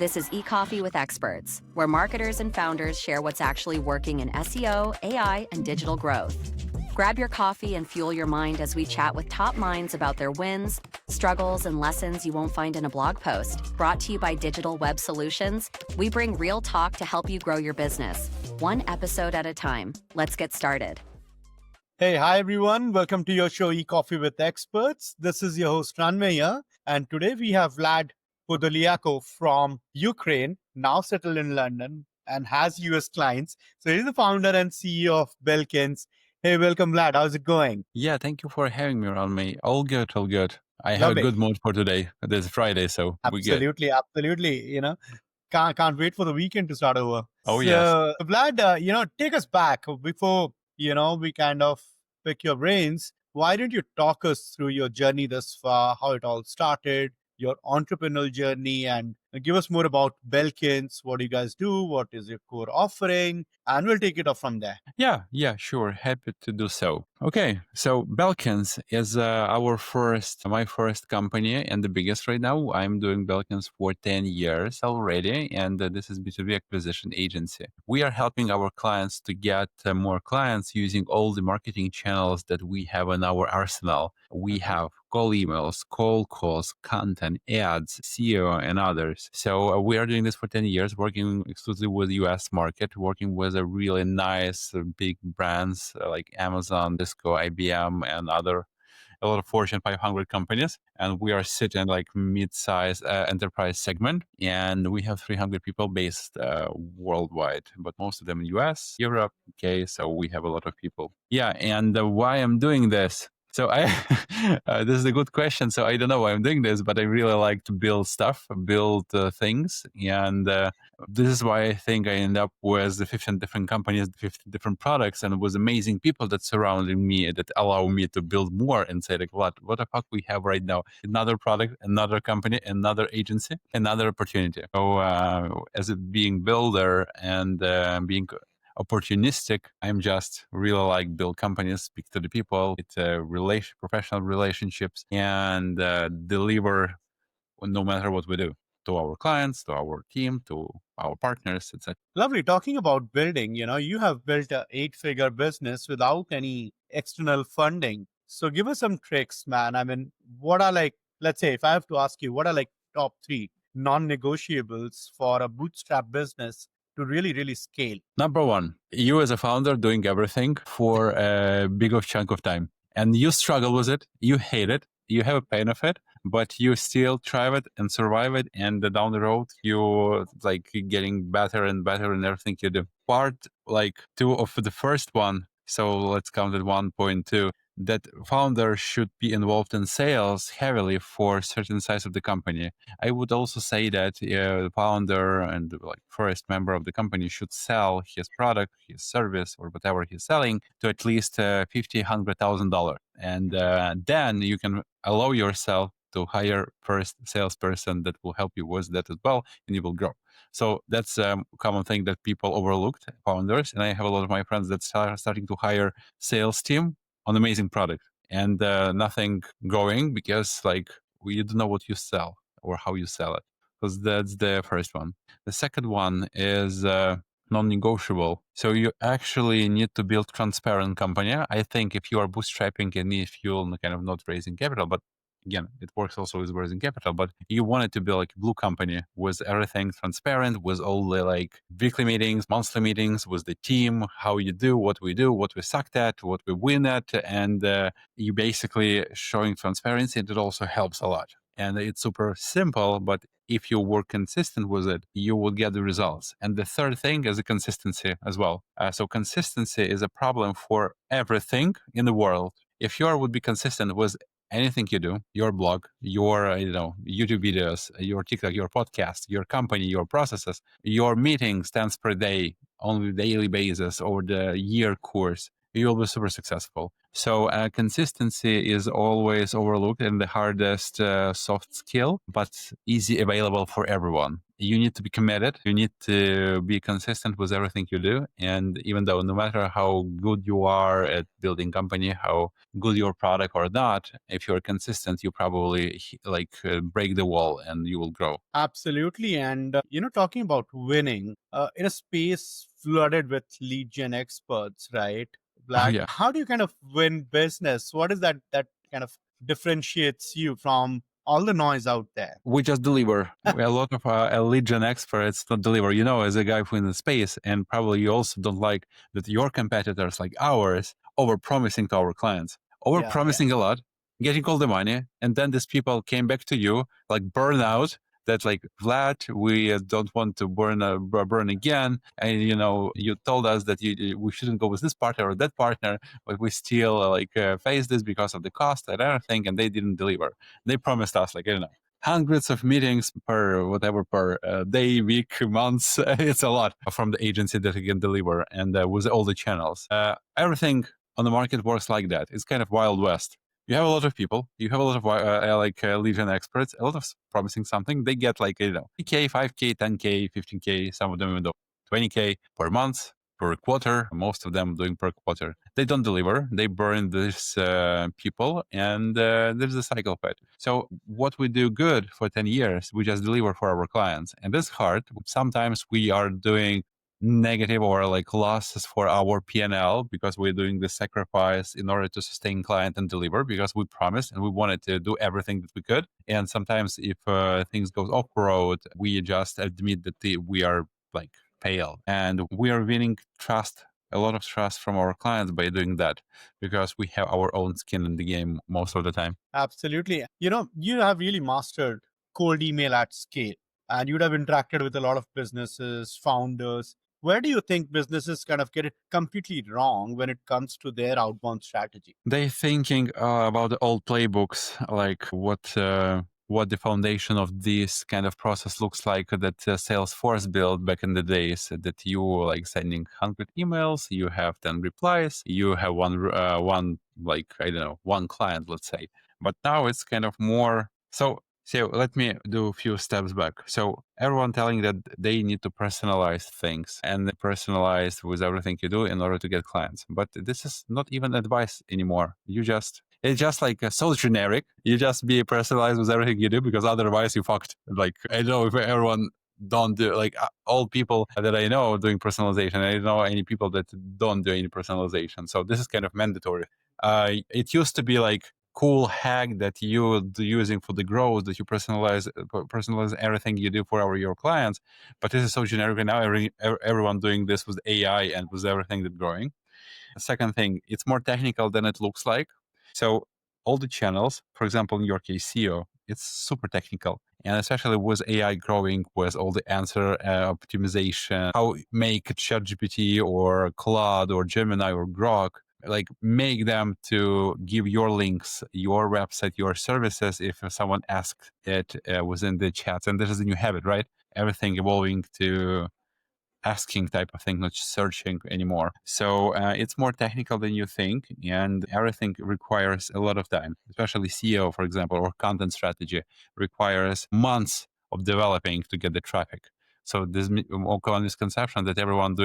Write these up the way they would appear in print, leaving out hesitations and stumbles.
This is eCoffee with Experts, where marketers and founders share what's actually working in SEO, AI, and digital growth. Grab your coffee and fuel your mind as we chat with top minds about their wins, struggles, and lessons you won't find in a blog post. Brought to you by Digital Web Solutions, we bring real talk to help you grow your business, one episode at a time. Let's get started. Hey, hi everyone. Welcome to your show, eCoffee with Experts. This is your host, Ranmay here. And today we have Vlad Podoliako from Ukraine, now settled in London and has US clients. So he's the founder and CEO of Belkins. Hey, welcome, Vlad. How's it going? Yeah, thank you for having me, Ranmay. All good, all good. I have Lovely. a good mood for today. It is Friday, so we good. Absolutely. Can't wait for the weekend to start over. Oh, so, yes. Vlad, take us back before, we kind of pick your brains. Why don't you talk us through your journey thus far, how it all started, your entrepreneurial journey, and give us more about Belkins. What do you guys do? What is your core offering? And we'll take it off from there. Yeah, sure. Happy to do so. Okay, so Belkins is my first company and the biggest right now. I'm doing Belkins for 10 years already, and this is B2B acquisition agency. We are helping our clients to get more clients using all the marketing channels that we have in our arsenal. We have call emails, cold calls, content, ads, SEO, and others. So we are doing this for 10 years, working exclusively with the US market, working with a really nice big brands like Amazon, Cisco, IBM, and a lot of Fortune 500 companies. And we are sitting like mid-size enterprise segment. And we have 300 people based worldwide, but most of them in US, Europe, UK. So we have a lot of people. Yeah. And why I'm doing this? So this is a good question. So I don't know why I'm doing this, but I really like to build stuff, build things. And this is why I think I end up with the 15 different companies, 50 different products, and with amazing people that surrounding me that allow me to build more and say like, what the fuck we have right now? Another product, another company, another agency, another opportunity. So as a being builder and being opportunistic, I'm just really like build companies, speak to the people, it's professional relationships, and deliver no matter what we do to our clients, to our team, to our partners, etc. Lovely. Talking about building, you have built an 8-figure business without any external funding. So give us some tricks, man. I mean, what are let's say if I have to ask you, what are top 3 non-negotiables for a bootstrap business to really, really scale? Number 1, you as a founder doing everything for a big of chunk of time. And you struggle with it, you hate it, you have a pain of it, but you still try it and survive it. And down the road, you like getting better and better in everything you do. Part 2 of the first one, so let's count it 1.2, that founder should be involved in sales heavily for certain size of the company. I would also say that the founder and first member of the company should sell his product, his service, or whatever he's selling to at least $50,000, $100,000. And then you can allow yourself to hire first salesperson that will help you with that as well, and you will grow. So that's a common thing that people overlooked, founders. And I have a lot of my friends that are starting to hire sales team on amazing product and nothing growing because you don't know what you sell or how you sell it. Because that's the first one. The second one is non-negotiable. So you actually need to build transparent company. I think if you are bootstrapping and if you're kind of not raising capital, but again, it works also with raising capital, but you want it to be like a blue company with everything transparent, with all the weekly meetings, monthly meetings with the team, how you do, what we sucked at, what we win at. And you basically showing transparency, and it also helps a lot. And it's super simple, but if you work consistent with it, you will get the results. And the third thing is a consistency as well. So consistency is a problem for everything in the world. If you would be consistent with anything you do, your blog, your YouTube videos, your TikTok, your podcast, your company, your processes, your meeting stands per day on a daily basis or the year course, you'll be super successful. So consistency is always overlooked and the hardest soft skill, but easy available for everyone. you need to be committed. You need to be consistent with everything you do. And even though no matter how good you are at building company, how good your product or not, if you're consistent, you probably break the wall and you will grow. Absolutely. And, talking about winning in a space flooded with lead gen experts, right? Oh, Vlad, yeah. how do you kind of win business? What is that kind of differentiates you from all the noise out there? We just deliver. A lot of lead gen experts don't deliver. As a guy who in the space, and probably you also don't like that your competitors, like ours, over promising to our clients, over Yeah. promising a lot, getting all the money, and then these people came back to you like burnout. That like Vlad, we don't want to burn again, and you told us that we shouldn't go with this partner or that partner, but we still face this because of the cost and everything, and they didn't deliver. They promised us like hundreds of meetings per day, week, months. It's a lot from the agency that you can deliver, and with all the channels. Everything on the market works like that. It's kind of Wild West. You have a lot of people. You have a lot of lead gen experts. A lot of promising something. They get 3K, 5K, 10K, 15K. Some of them even 20K per month, per quarter. Most of them doing per quarter. They don't deliver. They burn these people, and there's a cycle of it. So what we do good for 10 years, we just deliver for our clients, and it's hard. Sometimes we are doing negative or losses for our P&L because we're doing the sacrifice in order to sustain client and deliver because we promised and we wanted to do everything that we could. And sometimes if things goes off road, we just admit that we are fail, and we are winning a lot of trust from our clients by doing that because we have our own skin in the game most of the time. Absolutely. You have really mastered cold email at scale, and you'd have interacted with a lot of businesses, founders. Where do you think businesses kind of get it completely wrong when it comes to their outbound strategy? They thinking about the old playbooks, like what the foundation of this kind of process looks like that Salesforce built back in the days. That you sending 100 emails, you have 10 replies, you have one I don't know, one client, let's say. But now it's kind of more so let me do a few steps back. So everyone telling that they need to personalize things and personalize with everything you do in order to get clients. But this is not even advice anymore. It's just so generic. You just be personalized with everything you do because otherwise you fucked. I don't know if everyone don't do all people that I know doing personalization. I don't know any people that don't do any personalization. So this is kind of mandatory. It used to be cool hack that you're using for the growth, that you personalize everything you do for your clients. But this is so generic right now. Everyone doing this with AI and with everything that's growing. The second thing, it's more technical than it looks like. So all the channels, for example, in your case, SEO, it's super technical. And especially with AI growing, with all the answer optimization, how make ChatGPT or Claude or Gemini or Grok, make them to give your links, your website, your services if someone asks it within the chats. And this is the new habit, right? Everything evolving to asking type of thing, not searching anymore. So it's more technical than you think, and everything requires a lot of time, especially SEO, for example, or content strategy requires months of developing to get the traffic. So this all common misconception that everyone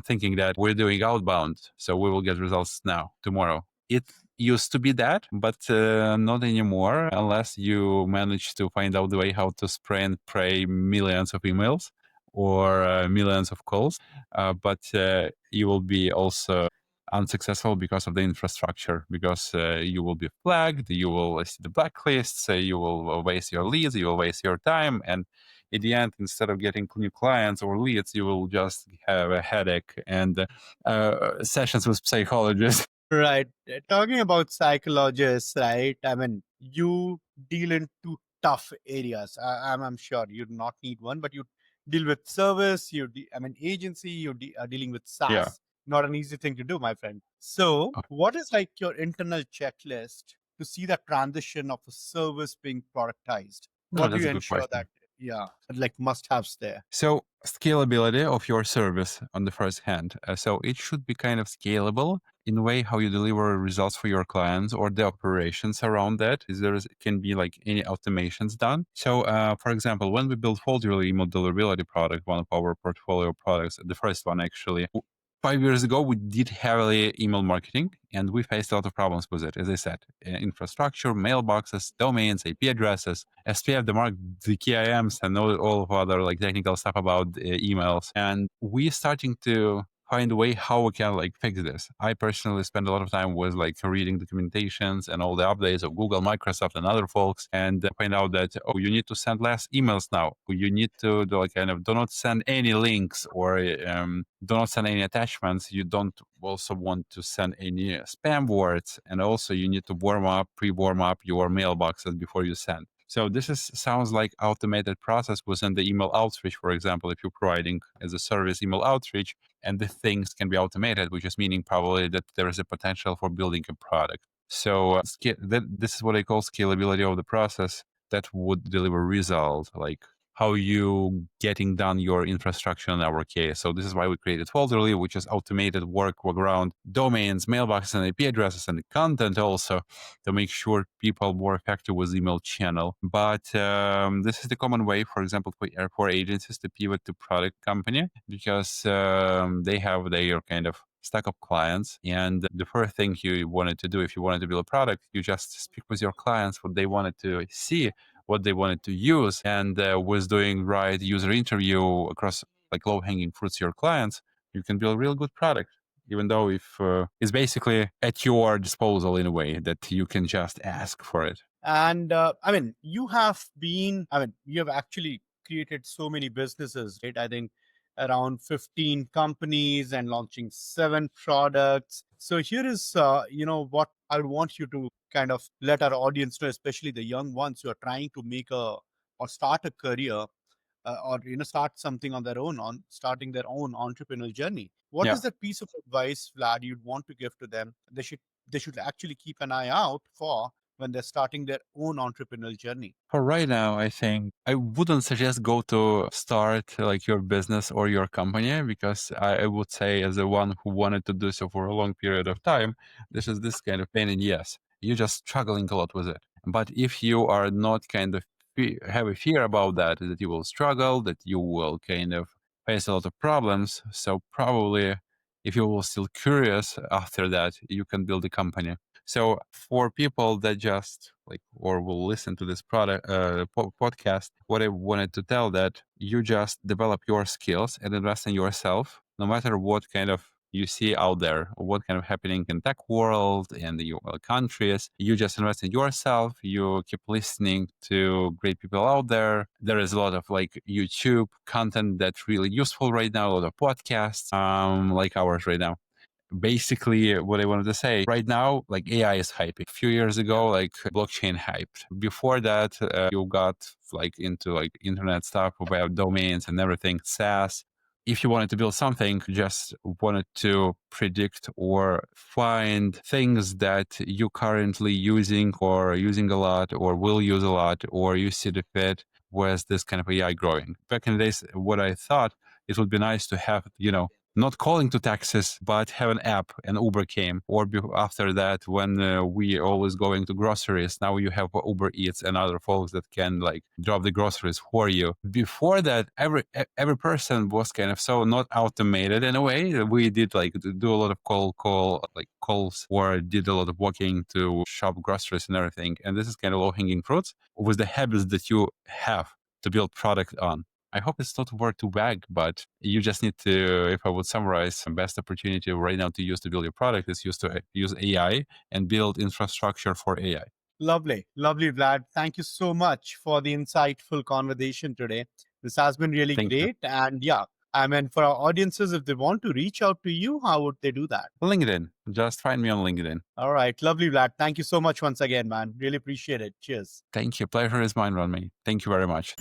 thinking that we're doing outbound, so we will get results now, tomorrow. It used to be that, but not anymore, unless you manage to find out the way how to spray and pray millions of emails or millions of calls. But you will be also unsuccessful because of the infrastructure, because you will be flagged, you will see the blacklists, you will waste your leads, you will waste your time, and in the end, instead of getting new clients or leads, you will just have a headache and sessions with psychologists. Right. Talking about psychologists, right? I mean, you deal in two tough areas. I'm sure you do not need one, but you deal with service, agency, are dealing with Yeah. SaaS. Not an easy thing to do, my friend. So, what is your internal checklist to see the transition of a service being productized? No, What do that's you a good ensure question. that? yeah, like must-haves there. So scalability of your service on the first hand. So it should be kind of scalable in a way how you deliver results for your clients or the operations around that. Is there can be like any automations done. So for example, when we built Folderly email deliverability product, one of our portfolio products, the first one actually, 5 years ago, we did heavily email marketing and we faced a lot of problems with it. As I said, infrastructure, mailboxes, domains, IP addresses, SPF, the mark, the KIMs, and all of other like technical stuff about emails. And we starting to find a way how we can like fix this. I personally spend a lot of time with like reading documentations and all the updates of Google, Microsoft, and other folks, and find out that oh, you need to send less emails now. You need to do, like kind of do not send any links or do not send any attachments. You don't also want to send any spam words, and also you need to pre-warm up your mailboxes before you send. So this sounds like automated process within the email outreach, for example, if you're providing as a service email outreach, and the things can be automated, which is meaning probably that there is a potential for building a product. So this is what I call scalability of the process that would deliver result, like how you getting done your infrastructure in our case. So this is why we created Folderly, which is automated work around domains, mailboxes, and IP addresses, and the content also to make sure people more effective with email channel. But this is the common way, for example, for agencies to pivot to product company because they have their kind of stack of clients. And the first thing you wanted to do if you wanted to build a product, you just speak with your clients what they wanted to see, what they wanted to use, and with doing right user interview across like low-hanging fruits to your clients, you can build a real good product, even though if it's basically at your disposal in a way that you can just ask for it. And I mean, you have actually created so many businesses, right? I think around 15 companies and launching 7 products. So here is, what I would want you to kind of let our audience know, especially the young ones who are trying to make or start a career or start something on their own, on starting their own entrepreneurial journey. What Yeah. is that piece of advice, Vlad, you'd want to give to them? They should actually keep an eye out for when they're starting their own entrepreneurial journey. For right now, I think I wouldn't suggest go to start like your business or your company because I would say as the one who wanted to do so for a long period of time, this is this kind of pain in the ass. You're just struggling a lot with it. But if you are not kind of have a fear about that you will struggle, that you will kind of face a lot of problems. So probably if you will still curious after that, you can build a company. So for people that just like or will listen to this podcast, what I wanted to tell that you just develop your skills and invest in yourself, no matter what kind of you see out there, what kind of happening in tech world and the countries. You just invest in yourself. You keep listening to great people out there. There is a lot of like YouTube content that's really useful right now. A lot of podcasts, like ours right now. Basically what I wanted to say right now, like AI is hyping. A few years ago, like blockchain hyped. Before that, you got like into like internet stuff, web domains and everything, SaaS. If you wanted to build something, just wanted to predict or find things that you currently using or using a lot or will use a lot or you see the fit with this kind of AI growing. Back in the days, what I thought it would be nice to have, not calling to taxis, but have an app, and Uber came. Or after that, when we always going to groceries, now you have Uber Eats and other folks that can like drop the groceries for you. Before that, every person was kind of so not automated in a way. We did like do a lot of calls or did a lot of walking to shop groceries and everything. And this is kind of low hanging fruits with the habits that you have to build product on. I hope it's not a word too vague, but you just need to, if I would summarize, the best opportunity right now to use to build your product is use AI and build infrastructure for AI. Lovely, lovely, Vlad. Thank you so much for the insightful conversation today. This has been really Thank you. great. And yeah, I mean, for our audiences, if they want to reach out to you, how would they do that? LinkedIn. Just find me on LinkedIn. All right. Lovely, Vlad. Thank you so much once again, man. Really appreciate it. Cheers. Thank you. Pleasure is mine, Ronmi. Thank you very much.